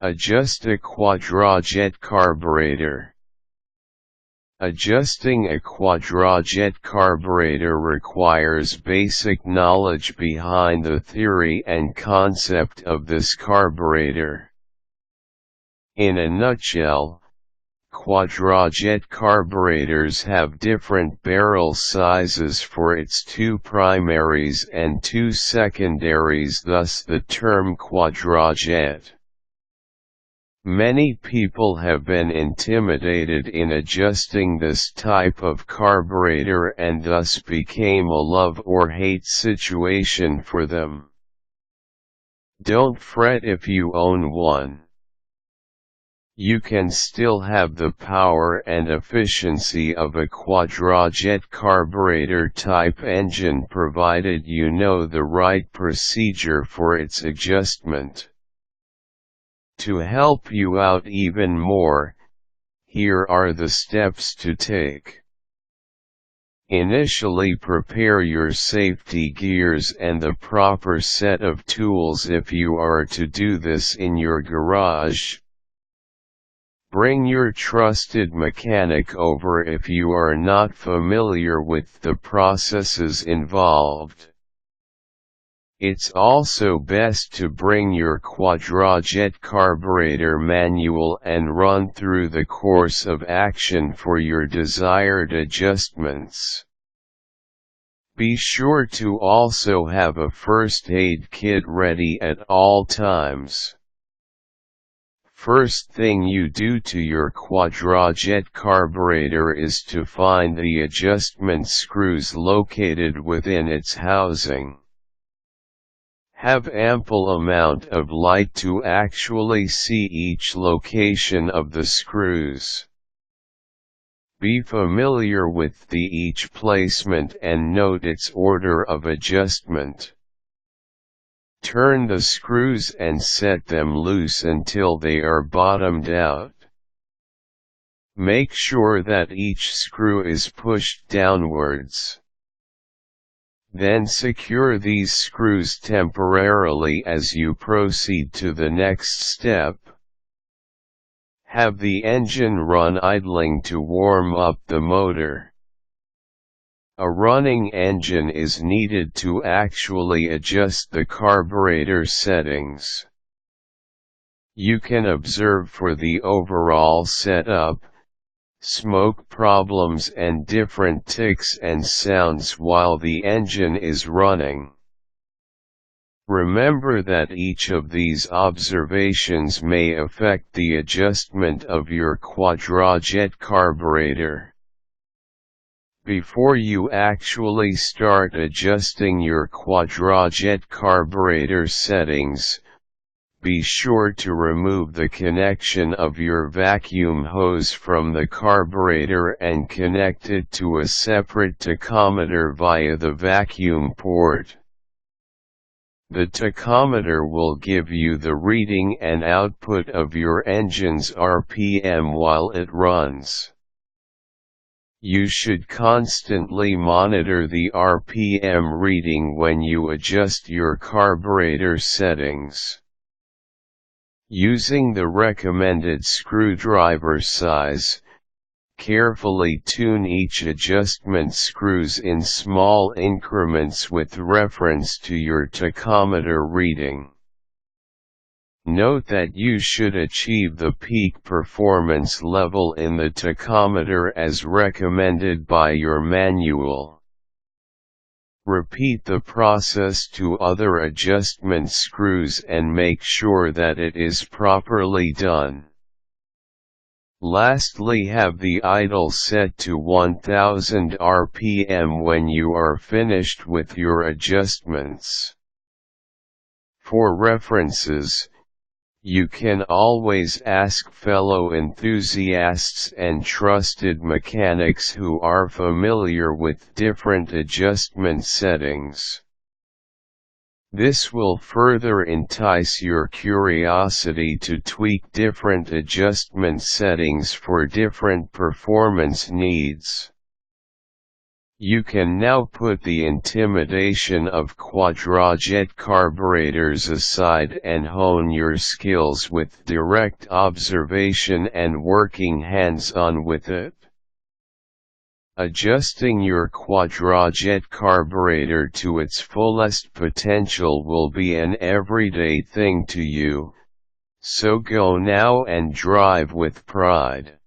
Adjust a Quadrajet carburetor. Adjusting a Quadrajet carburetor requires basic knowledge behind the theory and concept of this carburetor. In a nutshell, Quadrajet carburetors have different barrel sizes for its 2 primaries and 2 secondaries, thus the term Quadrajet. Many people have been intimidated in adjusting this type of carburetor and thus became a love or hate situation for them. Don't fret if you own one. You can still have the power and efficiency of a Quadrajet carburetor type engine provided you know the right procedure for its adjustment. To help you out even more, here are the steps to take. Initially, prepare your safety gears and the proper set of tools if you are to do this in your garage. Bring your trusted mechanic over if you are not familiar with the processes involved. It's also best to bring your Quadrajet carburetor manual and run through the course of action for your desired adjustments. Be sure to also have a first aid kit ready at all times. First thing you do to your Quadrajet carburetor is to find the adjustment screws located within its housing. Have ample amount of light to actually see each location of the screws. Be familiar with each placement and note its order of adjustment. Turn the screws and set them loose until they are bottomed out. Make sure that each screw is pushed downwards. Then secure these screws temporarily as you proceed to the next step. Have the engine run idling to warm up the motor. A running engine is needed to actually adjust the carburetor settings. You can observe for the overall setup, smoke problems and different ticks and sounds while the engine is running. Remember that each of these observations may affect the adjustment of your Quadrajet carburetor. Before you actually start adjusting your Quadrajet carburetor settings, be sure to remove the connection of your vacuum hose from the carburetor and connect it to a separate tachometer via the vacuum port. The tachometer will give you the reading and output of your engine's RPM while it runs. You should constantly monitor the RPM reading when you adjust your carburetor settings. Using the recommended screwdriver size, carefully tune each adjustment screws in small increments with reference to your tachometer reading. Note that you should achieve the peak performance level in the tachometer as recommended by your manual. Repeat the process to other adjustment screws and make sure that it is properly done. Lastly, have the idle set to 1000 RPM when you are finished with your adjustments. For references, you can always ask fellow enthusiasts and trusted mechanics who are familiar with different adjustment settings. This will further entice your curiosity to tweak different adjustment settings for different performance needs. You can now put the intimidation of Quadrajet carburetors aside and hone your skills with direct observation and working hands-on with it. Adjusting your Quadrajet carburetor to its fullest potential will be an everyday thing to you, so go now and drive with pride.